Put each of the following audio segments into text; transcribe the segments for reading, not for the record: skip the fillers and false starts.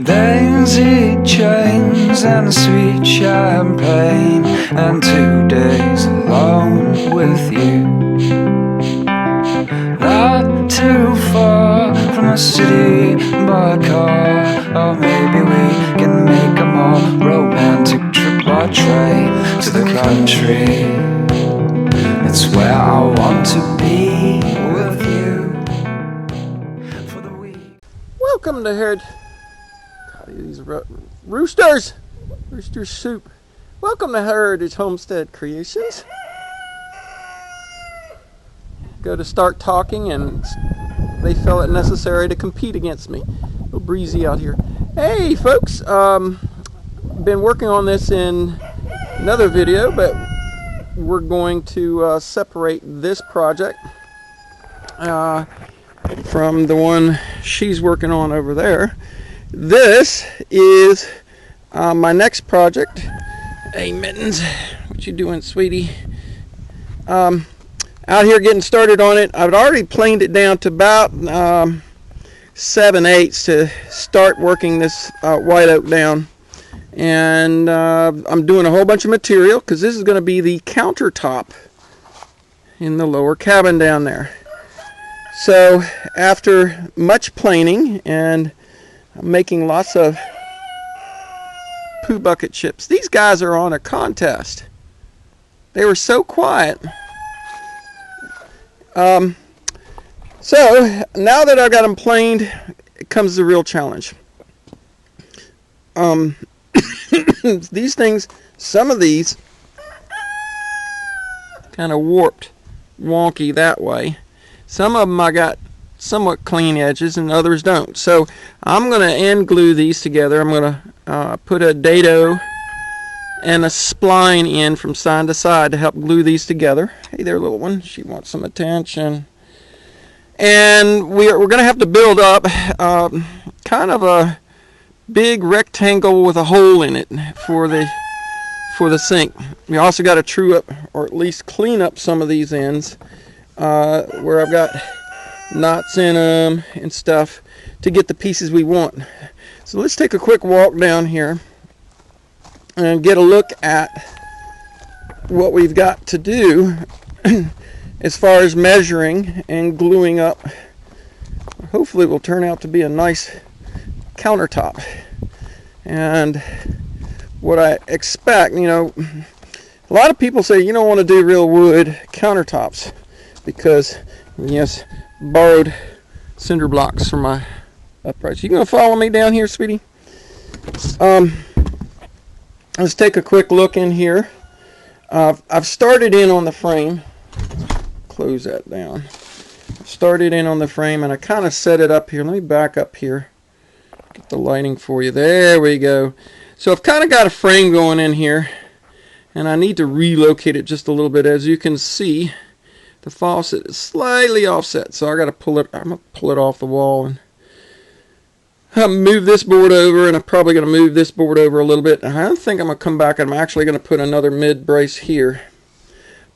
Daisy chains and sweet champagne, and 2 days alone with you. Not too far from the city by car, or maybe we can make a more romantic trip by train to the country. It's where I want to be with you for the week. Welcome to Heritage. These roosters, rooster soup. Welcome to Heritage Homestead Creations. Go to start talking, and they felt it necessary to compete against me. A little breezy out here. Hey, folks. Been working on this in another video, but we're going to separate this project from the one she's working on over there. This is my next project. Hey, Mittens, what you doing, sweetie? Out here getting started on it. I've already planed it down to about 7/8 to start working this white oak down. And I'm doing a whole bunch of material because this is going to be the countertop in the lower cabin down there. So after much planing and making lots of poo bucket chips. These guys are on a contest. They were so quiet. So now that I've got them planed, it comes the real challenge. These things, some of these kind of warped, wonky that way. Some of them I got somewhat clean edges and others don't. So I'm going to end glue these together. I'm going to put a dado and a spline in from side to side to help glue these together. Hey there, little one. She wants some attention. And we're going to have to build up kind of a big rectangle with a hole in it for the sink. We also got to true up, or at least clean up some of these ends where I've got knots in them and stuff to get the pieces we want. So let's take a quick walk down here and get a look at what we've got to do as far as measuring and gluing up. Hopefully it will turn out to be a nice countertop. And what I expect, you know, a lot of people say you don't want to do real wood countertops because, yes, borrowed cinder blocks from my uprights. You gonna follow me down here, sweetie? Let's take a quick look in here. I've started in on the frame. Close that down. Started in on the frame, and I kind of set it up here. Let me back up here. Get the lighting for you. There we go. So I've kind of got a frame going in here, and I need to relocate it just a little bit. As you can see, the faucet is slightly offset, so I got to pull it. I'm gonna pull it off the wall and move this board over, and I'm probably going to move this board over a little bit. I don't think I'm going to come back. I'm actually going to put another mid brace here.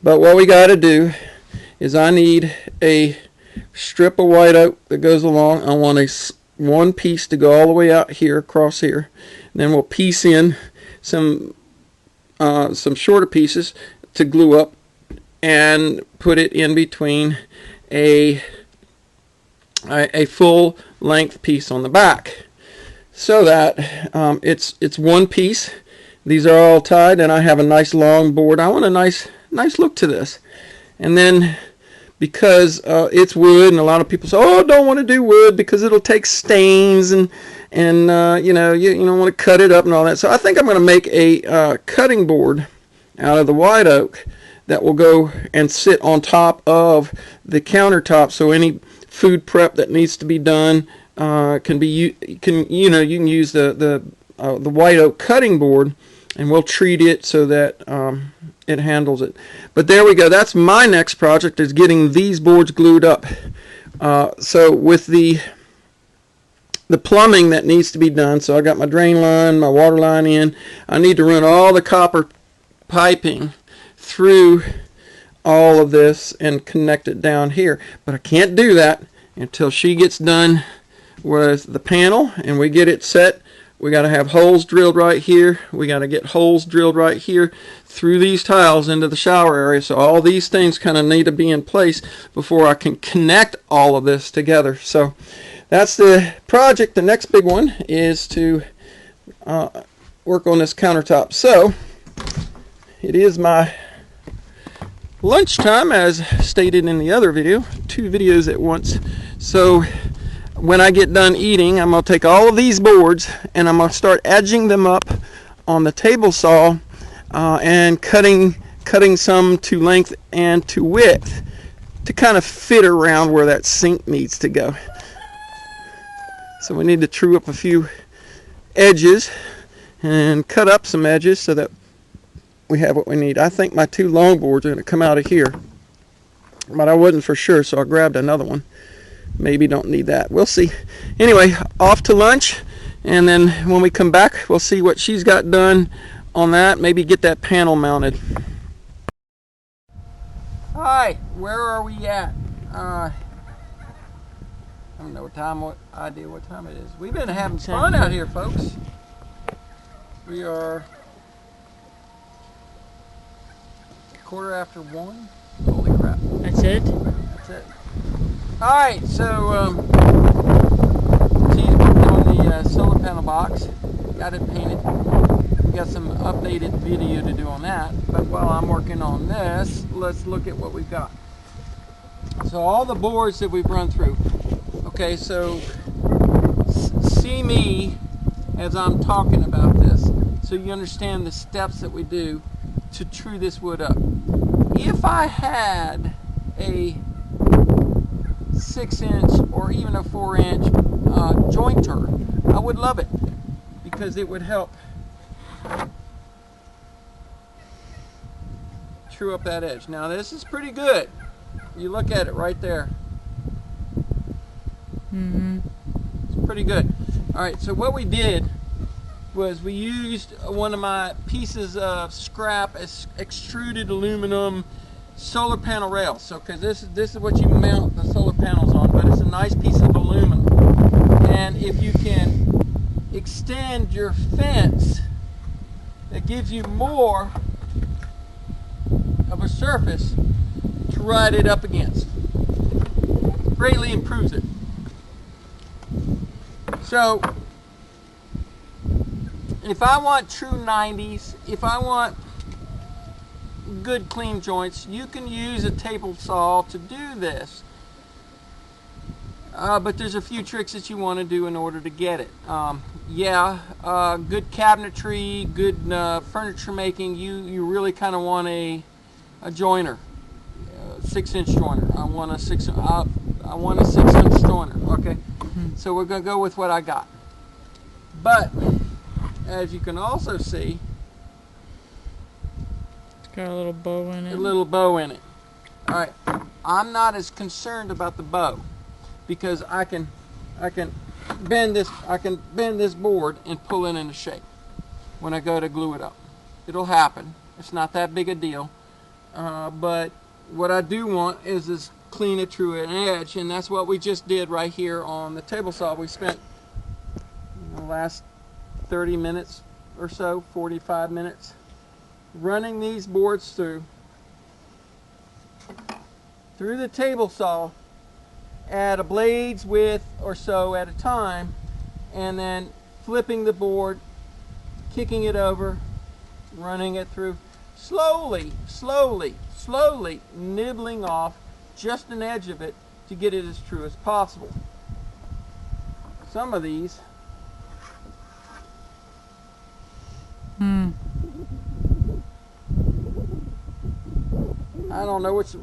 But what we got to do is I need a strip of white oak that goes along. I want one piece to go all the way out here, across here. And then we'll piece in some shorter pieces to glue up and put it in between a full length piece on the back, so that it's one piece. These are all tied, and I have a nice long board. I want a nice look to this. And then because it's wood, and a lot of people say, oh, don't want to do wood because it'll take stains, and you know, you don't want to cut it up and all that. So I think I'm going to make a cutting board out of the white oak that will go and sit on top of the countertop, so any food prep that needs to be done can use the white oak cutting board, and we'll treat it so that it handles it. But there we go. That's my next project, is getting these boards glued up. So with the plumbing that needs to be done, so I got my drain line, my water line in. I need to run all the copper piping through all of this and connect it down here. But I can't do that until she gets done with the panel and we get it set, we got to have holes drilled right here. We got to get holes drilled right here through these tiles into the shower area. So all these things kind of need to be in place before I can connect all of this together. So that's the project. The next big one is to work on this countertop. So it is my lunchtime, as stated in the other video, 2 videos at once. So when I get done eating, I'm going to take all of these boards and I'm going to start edging them up on the table saw and cutting some to length and to width to kind of fit around where that sink needs to go. So we need to true up a few edges and cut up some edges so that we have what we need. I think my 2 long boards are going to come out of here, but I wasn't for sure, so I grabbed another one. Maybe don't need that. We'll see. Anyway, off to lunch, and then when we come back, we'll see what she's got done on that. Maybe get that panel mounted. Hi, where are we at? I don't know what idea what time it is. We've been having fun out here, folks. We are 1:15. Holy crap. That's it? That's it. Alright, so she's working on the solar panel box. Got it painted. We got some updated video to do on that. But while I'm working on this, let's look at what we've got. So all the boards that we've run through. Okay, so see me as I'm talking about this, so you understand the steps that we do to true this wood up. If I had a 6-inch or even a 4-inch jointer, I would love it because it would help true up that edge. Now this is pretty good. You look at it right there. It's pretty good. Alright, so what we did was we used one of my pieces of scrap extruded aluminum solar panel rails. So because this is what you mount the solar panels on, but it's a nice piece of aluminum. And if you can extend your fence, it gives you more of a surface to ride it up against. Greatly improves it. So if I want true 90s, if I want good clean joints, you can use a table saw to do this. But there's a few tricks that you want to do in order to get it. Good cabinetry, good furniture making, you really kind of want a joiner, 6-inch joiner. I want a 6-inch joiner. Okay, so we're gonna go with what I got. But as you can also see, It's got a little bow in it. a little bow in it. All right, I'm not as concerned about the bow because I can bend this board and pull it into shape when I go to glue it up. It'll happen. It's not that big a deal. But what I do want is this clean it through an edge, and that's what we just did right here on the table saw. We spent the last 30 minutes or so, 45 minutes, running these boards through the table saw at a blade's width or so at a time, and then flipping the board, kicking it over, running it through, slowly nibbling off just an edge of it to get it as true as possible. Some of these I don't know which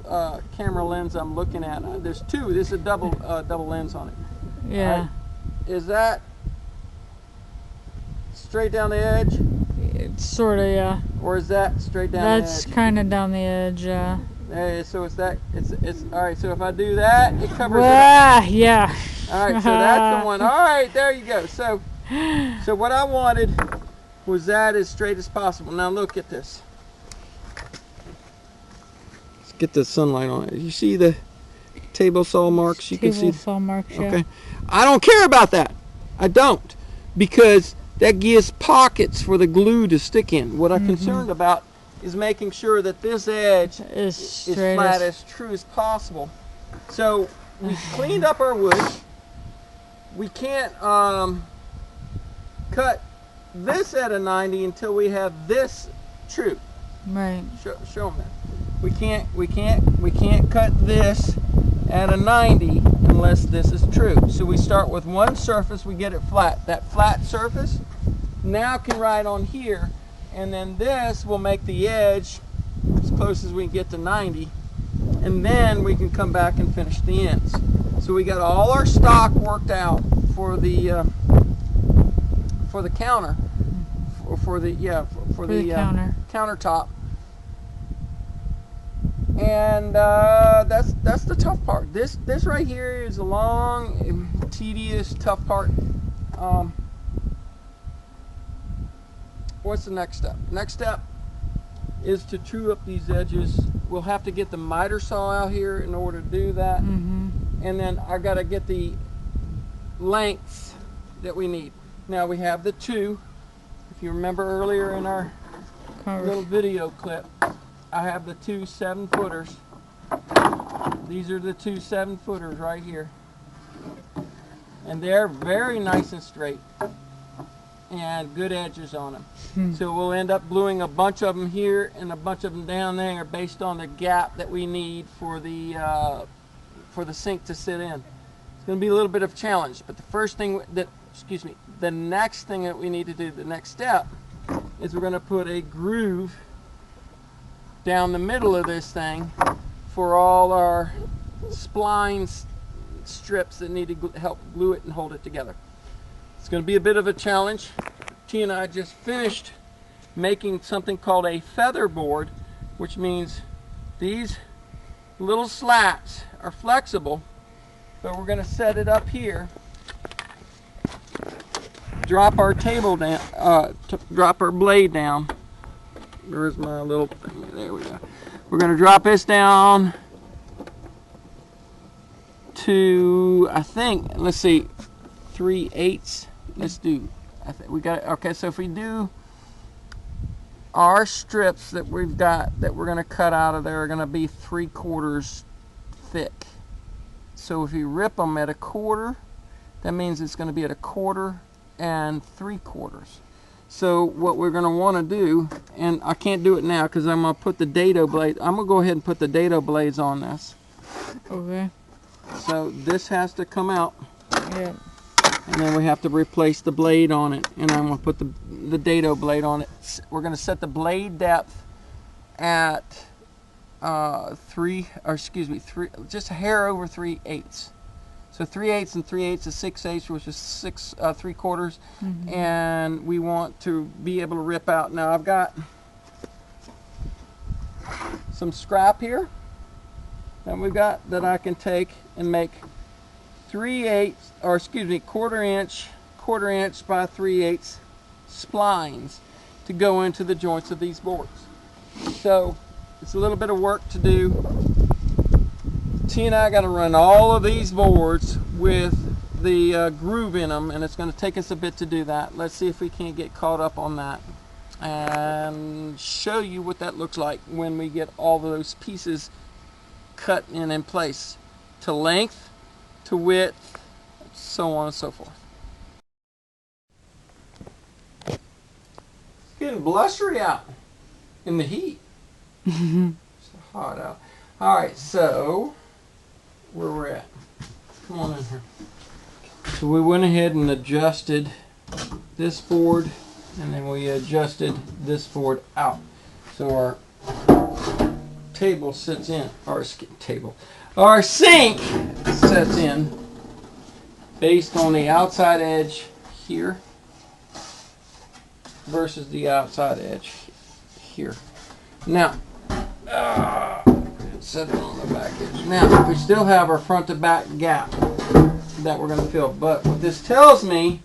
camera lens I'm looking at. There's 2. This is a double lens on it. Yeah. Is that straight down the edge? It's sort of, yeah. Or is that straight down the edge? That's kind of down the edge, yeah. Hey, so it's that. It's all right. So if I do that, it covers Ah, yeah. All right. So that's the one. All right. There you go. So what I wanted was that as straight as possible. Now look at this. Let's get the sunlight on it. You see the table saw marks. You can Table see. saw marks, yeah. Okay. I don't care about that. I don't, because that gives pockets for the glue to stick in. What I'm concerned about is making sure that this edge Is is straight flat as- as true as possible. So we cleaned up our wood. We can't cut this at a 90 until we have this true. Right. Show them that. We can't cut this at a 90 unless this is true. So we start with one surface, we get it flat. That flat surface now can ride on here, and then this will make the edge as close as we can get to 90, and then we can come back and finish the ends. So we got all our stock worked out for the counter, for the counter. countertop. And that's the tough part. This right here is a long, tedious, tough part. What's the next step? Next step is to true up these edges. We'll have to get the miter saw out here in order to do that. And then I got to get the lengths that we need. Now we have the two. If you remember earlier in our little video clip, I have the two 7-footers. These are the two 7-footers right here. And they're very nice and straight and good edges on them. So we'll end up gluing a bunch of them here and a bunch of them down there based on the gap that we need for the sink to sit in. It's going to be a little bit of a challenge, but the next thing that we need to do, the next step, is we're going to put a groove down the middle of this thing for all our spline strips that need to help glue it and hold it together. It's going to be a bit of a challenge. T and I just finished making something called a feather board, which means these little slats are flexible, but we're going to set it up here, drop our table down, drop our blade down. There's my little thing. There we go. We're going to drop this down to, I think, let's see, 3/8. Let's do, I think we got it. Okay, so if we do our strips that we've got that we're going to cut out of there are going to be 3/4 thick. So if you rip them at 1/4, that means it's going to be at 1/4 and 3/4. So what we're going to want to do, and I can't do it now because I'm going to put the dado blade, I'm going to go ahead and put the dado blades on this. Okay. So this has to come out. Yeah. And then we have to replace the blade on it, and I'm going to put the dado blade on it. We're going to set the blade depth at 3, just a hair over 3/8. So 3/8 and 3/8 is 6/8, which is 3/4, and we want to be able to rip out. Now I've got some scrap here that we've got that I can take and make 1/4 inch by 3/8 splines to go into the joints of these boards. So it's a little bit of work to do. T and I got to run all of these boards with the groove in them, and it's going to take us a bit to do that. Let's see if we can't get caught up on that and show you what that looks like when we get all of those pieces cut in place to length, to width, so on and so forth. It's getting blustery out in the heat. It's hot out. All right, so where we're at. Come on in here. So we went ahead and adjusted this board, and then we adjusted this board out. So our table sits in, our sink sets in based on the outside edge here versus the outside edge here. Now, set it on the back edge. Now, we still have our front to back gap that we're going to fill. But what this tells me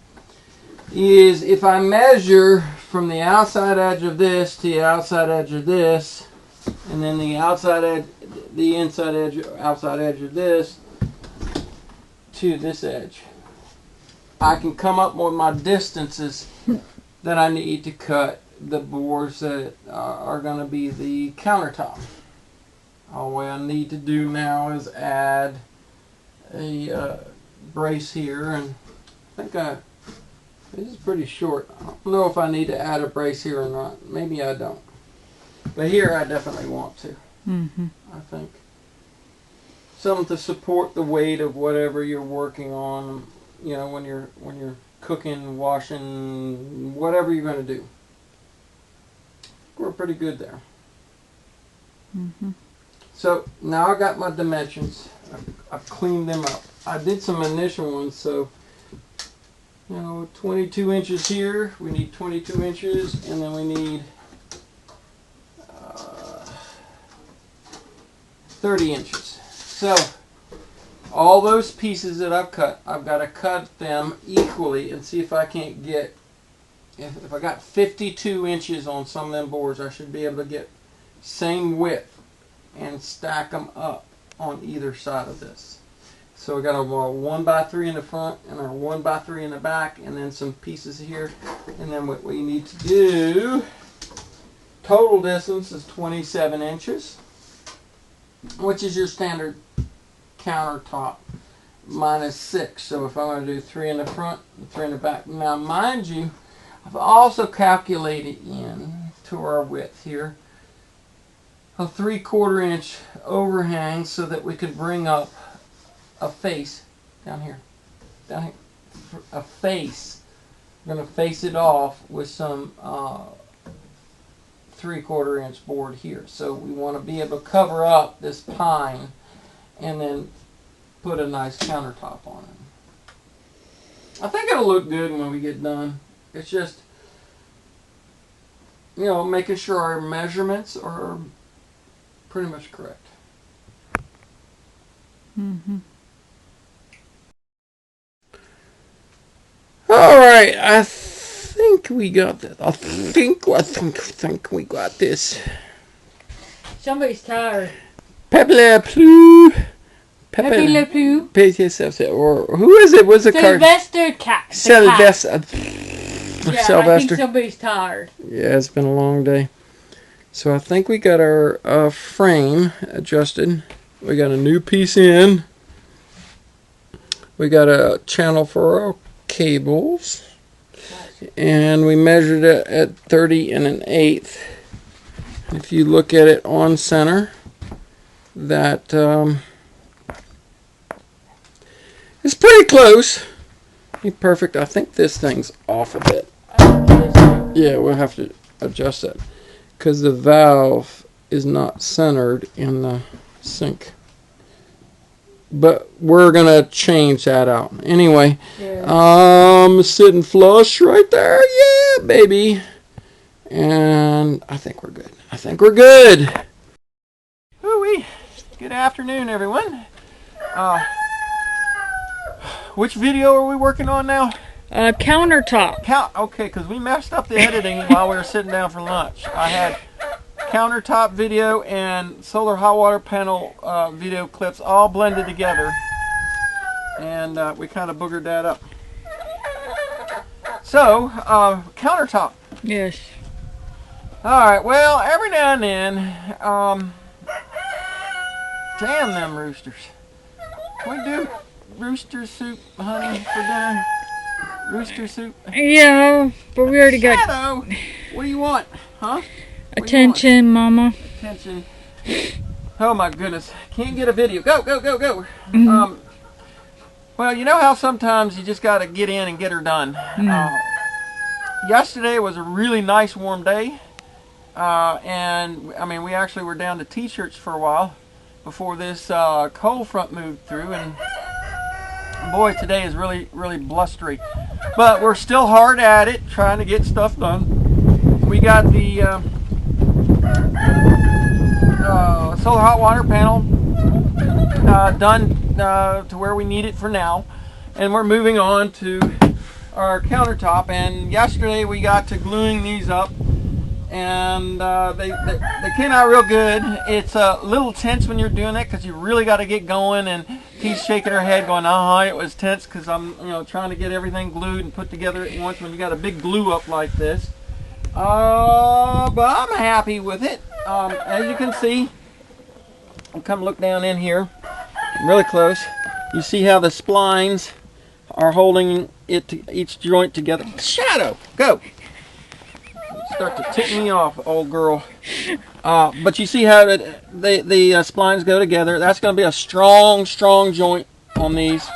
is if I measure from the outside edge of this to the outside edge of this, and then the outside edge, the inside edge, outside edge of this to this edge. I can come up with my distances that I need to cut the bores that are going to be the countertop. All we I need to do now is add a brace here, and I think this is pretty short. I don't know if I need to add a brace here or not. Maybe I don't. But here I definitely want to. I think something to support the weight of whatever you're working on. You know, when you're cooking, washing, whatever you're going to do. We're pretty good there. So now I got my dimensions. I've cleaned them up. I did some initial ones, so 22 inches here. We need 22 inches, and then we need 30 inches. So all those pieces that I've cut, I've got to cut them equally and see if I can't get, if I got 52 inches on some of them boards, I should be able to get same width and stack them up on either side of this. So we got a 1x3 in the front and our 1x3 in the back, and then some pieces here. And then what we need to do, total distance is 27 inches, which is your standard countertop minus 6. So if I want to do 3 in the front and 3 in the back. Now mind you, I've also calculated in to our width here a 3/4 inch overhang so that we could bring up a face down here, a face. I'm going to face it off with some 3/4 inch board here. So we want to be able to cover up this pine and then put a nice countertop on it. I think it'll look good when we get done. It's just, making sure our measurements are pretty much correct. All right, I think we got this. I think we got this. Somebody's tired. Pepe Le Pew. Pepe Le Pew. Or who is it? Was the card? Sylvester Cat. Sylvester. Yeah, Sylvester. I think somebody's tired. Yeah, it's been a long day. So I think we got our frame adjusted. We got a new piece in. We got a channel for our cables. And we measured it at 30 1/8. If you look at it on center, that it's pretty close. Ain't perfect. I think this thing's off a bit. Yeah, we'll have to adjust that because the valve is not centered in the sink. But we're gonna change that out anyway. Yeah. Sitting flush right there, yeah, baby. And I think we're good. Ooh-wee. Good afternoon, everyone. Which video are we working on now? Countertop. Okay, because we messed up the editing while we were sitting down for lunch. I had countertop video and solar hot water panel video clips all blended together, and we kind of boogered that up. So, countertop. Yes. Alright, well, every now and then, damn them roosters. Can we do rooster soup, honey, for dinner? Rooster soup? Yeah, but we already got... Shadow, what do you want? Huh? Attention, Mama. Attention. Oh my goodness. Can't get a video. Go. Well, you know how sometimes you just got to get in and get her done. Yesterday was a really nice warm day. And, I mean, we actually were down to t-shirts for a while before this cold front moved through. And, boy, today is really, really blustery. But we're still hard at it, trying to get stuff done. We got the solar hot water panel done to where we need it for now, and we're moving on to our countertop. And yesterday we got to gluing these up, and they came out real good. It's a little tense when you're doing it because you really got to get going. And T's shaking her head, going, it was tense because I'm trying to get everything glued and put together at once when you got a big glue up like this. But I'm happy with it. As you can see, I'll come look down in here, really close. You see how the splines are holding it to each joint together. Shadow, go. Start to tick me off, old girl. But you see how the splines go together. That's going to be a strong joint on these.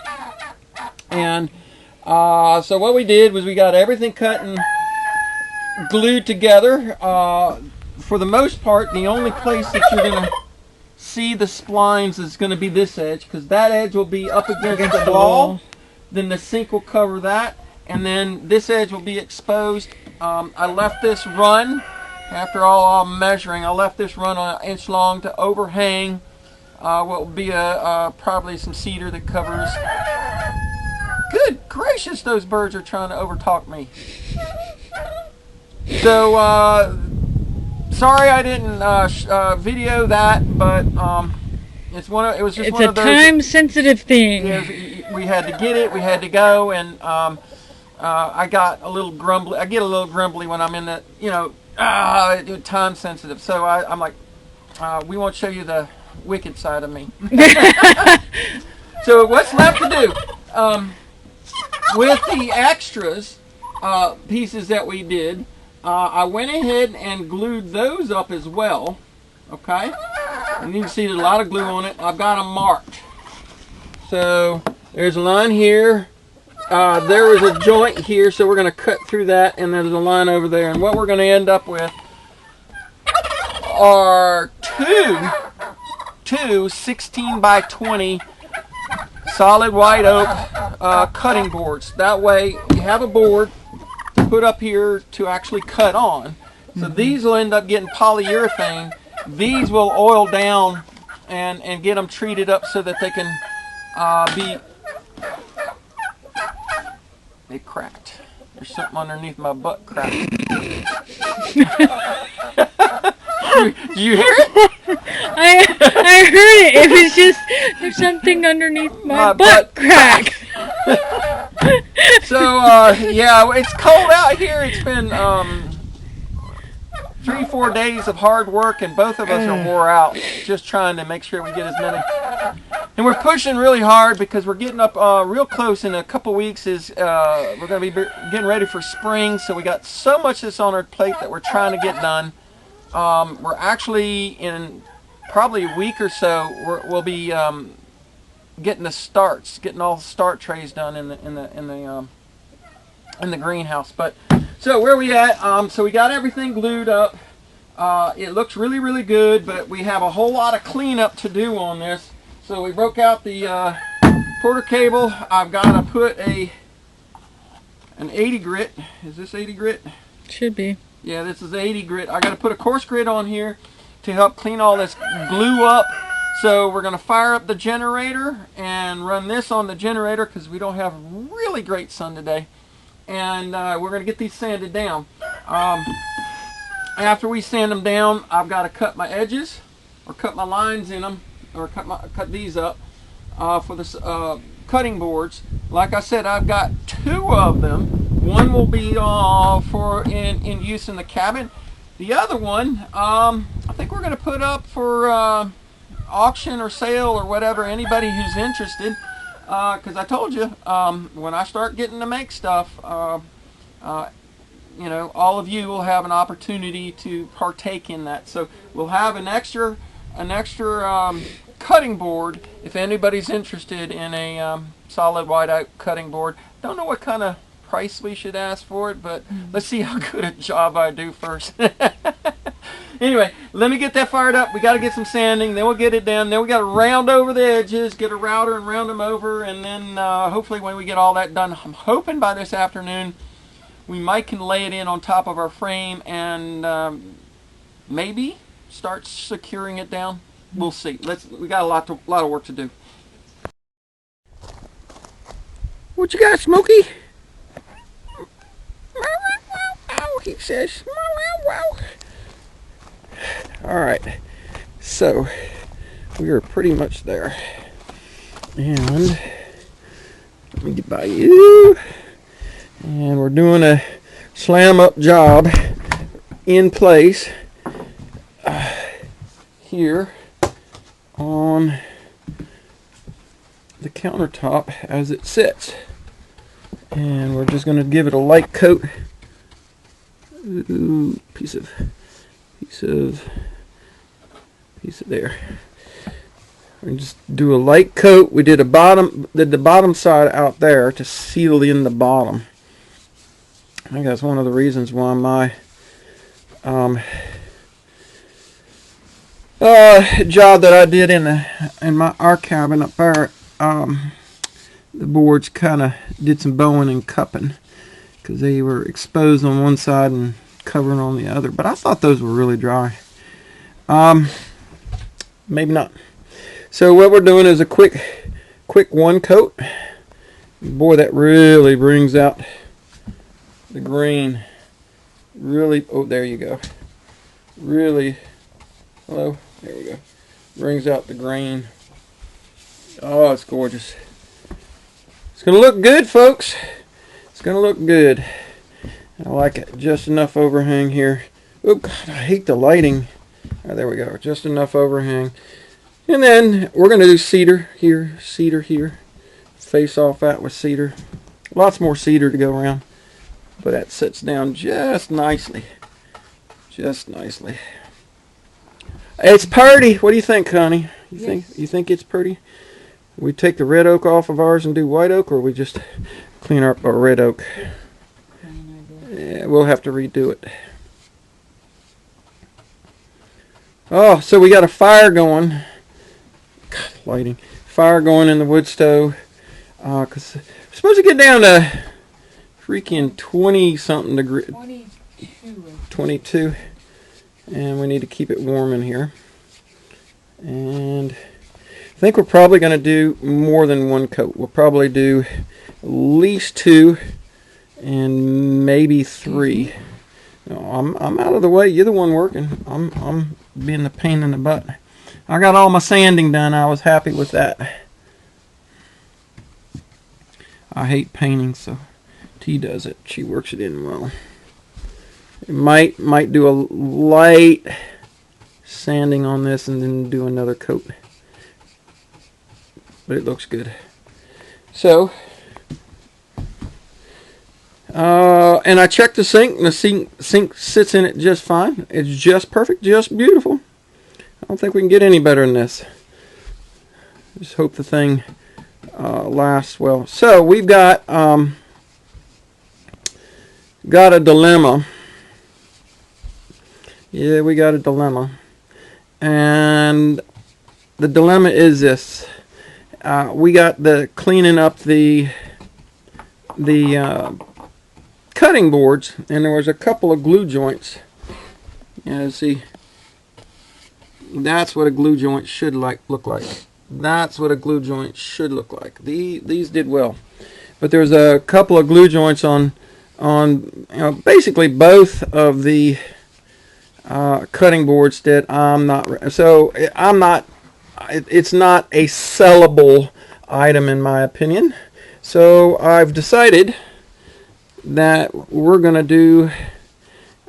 And so what we did was we got everything cut and glued together. For the most part, the only place that you're going to see the splines is going to be this edge, because that edge will be up against the wall. Then the sink will cover that, and then this edge will be exposed. I left this run, after all measuring, I left this run on 1 inch long to overhang what will be probably some cedar that covers. Good gracious, those birds are trying to overtalk me. So, sorry I didn't video that, but it was just one of those. It's a time-sensitive thing. We had to get it. We had to go, and I got a little grumbly. I get a little grumbly when I'm in the time sensitive. So I'm like, we won't show you the wicked side of me. So what's left to do? With the extras pieces that we did, I went ahead and glued those up as well. Okay, and you can see there's a lot of glue on it. I've got them marked. So there's a line here. There was a joint here, so we're going to cut through that, and there's a line over there. And what we're going to end up with are two 16 by 20 solid white oak cutting boards. That way you have a board to put up here to actually cut on. So these will end up getting polyurethane. These will oil down and get them treated up so that they can be... They cracked. There's something underneath my butt cracked. Did you hear it? I heard it. It was just, there's something underneath my butt crack. So, yeah, it's cold out here. It's been 3-4 days of hard work, and both of us are wore out just trying to make sure we get as many. And we're pushing really hard because we're getting up real close. In a couple weeks we're going to be getting ready for spring. So we got so much that's on our plate that we're trying to get done. We're actually in probably a week or so we'll be getting all the start trays done in the greenhouse. But so where we at? So we got everything glued up. It looks really good, but we have a whole lot of cleanup to do on this. So we broke out the quarter cable. I've got to put an 80 grit. Is this 80 grit? Should be. Yeah, this is 80 grit. I got to put a coarse grit on here to help clean all this glue up. So we're going to fire up the generator and run this on the generator because we don't have really great sun today. And we're going to get these sanded down. After we sand them down, I've got to cut my edges or cut my lines in them, or cut these up for the cutting boards. Like I said, I've got 2 of them. One will be in use in the cabin. The other one, I think we're going to put up for auction or sale or whatever, anybody who's interested. Because I told you, when I start getting to make stuff, all of you will have an opportunity to partake in that. So we'll have an extra cutting board if anybody's interested in a solid white oak cutting board. Don't know what kind of price we should ask for it, but let's see how good a job I do first. Anyway, let me get that fired up. We got to get some sanding, then we'll get it done. Then we got to round over the edges, get a router and round them over, and then hopefully when we get all that done, I'm hoping by this afternoon we can lay it in on top of our frame and maybe start securing it down. We'll see. We got a lot of work to do. What you got, Smokey? He says. Alright, so we are pretty much there. And let me get by you. And we're doing a slam up job in place here on the countertop as it sits. And we're just going to give it a light coat. Ooh, piece of there. We just do a light coat. We did the bottom side out there to seal in the bottom. I think that's one of the reasons why my job that I did in our cabin up there, the boards kind of did some bowing and cupping because they were exposed on one side and covered on the other. But I thought those were really dry. Maybe not. So what we're doing is a quick one coat. Boy, that really brings out the green. Really, oh, there you go. Really, hello, there we go. Brings out the green. Oh, it's gorgeous. It's gonna look good, folks. It's gonna look good. I like it. Just enough overhang here. Oh God, I hate the lighting. Oh, there we go. Just enough overhang. And then we're going to do cedar here, face off that with cedar. Lots more cedar to go around, but that sits down just nicely. Just nicely. It's pretty. What do you think, Connie? You think it's pretty? We take the red oak off of ours and do white oak, or we just clean up our red oak? Yeah, we'll have to redo it. Oh, so we got a fire going. God, lighting. Fire going in the wood stove. Because we're supposed to get down to freaking 20-something degrees. 22. And we need to keep it warm in here. And I think we're probably going to do more than one coat. We'll probably do at least 2 and maybe 3. No, I'm out of the way. You're the one working. I'm being the pain in the butt. I got all my sanding done. I was happy with that. I hate painting, so T does it. She works it in well. Might do a light sanding on this and then do another coat. But it looks good. So, and I checked the sink, and the sink sits in it just fine. It's just perfect, just beautiful. I don't think we can get any better than this. Just hope the thing lasts well. So we've got a dilemma. Yeah, we got a dilemma. And the dilemma is this. We got the cleaning up the cutting boards, and there was a couple of glue joints. Yeah, see, that's what a glue joint should look like. That's what a glue joint should look like. These did well, but there's a couple of glue joints on basically both of the cutting boards that I'm not. It's not a sellable item in my opinion. So I've decided that we're gonna do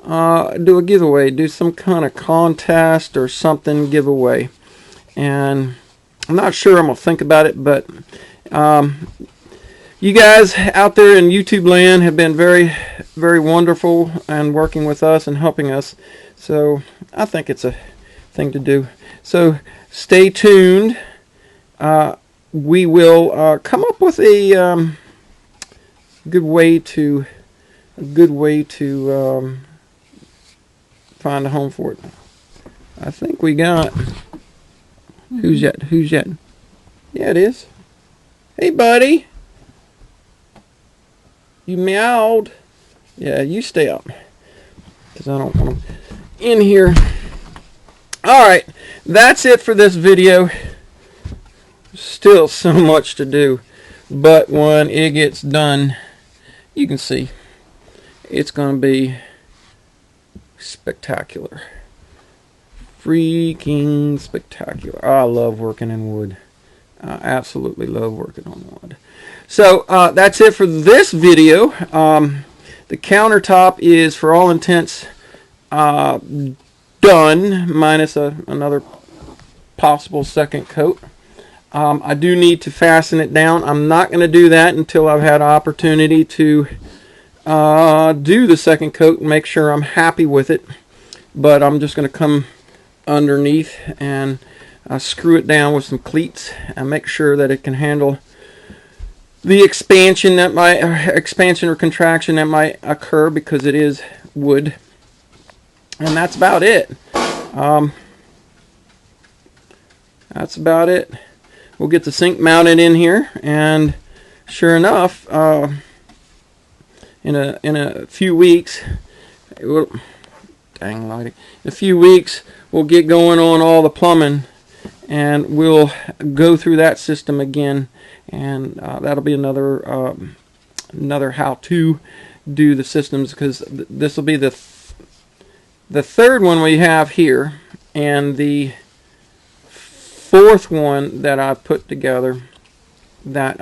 a giveaway, do some kind of contest or something giveaway, and I'm not sure I'm gonna think about it, but you guys out there in YouTube land have been very, very wonderful and working with us and helping us, so I think it's a thing to do. So stay tuned. We will come up with a good way to find a home for it. I think we got. Who's that? Yeah, it is. Hey, buddy. You meowed. Yeah, you stay up, because I don't want them in here. Alright, that's it for this video. Still so much to do, but when it gets done, you can see it's going to be spectacular. freaking spectacular. I love working in wood. I absolutely love working on wood. So that's it for this video. The countertop is, for all intents, done, minus another possible second coat. I do need to fasten it down. I'm not going to do that until I've had opportunity to do the second coat and make sure I'm happy with it. But I'm just going to come underneath and screw it down with some cleats and make sure that it can handle the expansion or contraction that might occur, because it is wood. And that's about it. That's about it. We'll get the sink mounted in here, and sure enough, in a few weeks, in a few weeks, we'll get going on all the plumbing, and we'll go through that system again, and that'll be another how-to do the systems, because this will be the third one we have here, and the fourth one that I put together that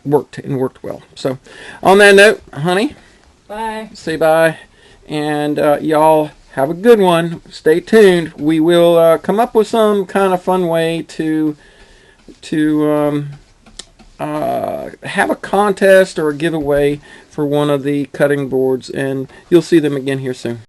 worked well. So on that note, honey, Bye. say bye, and y'all have a good one. Stay tuned. We will come up with some kind of fun way to have a contest or a giveaway for one of the cutting boards, and you'll see them again here soon.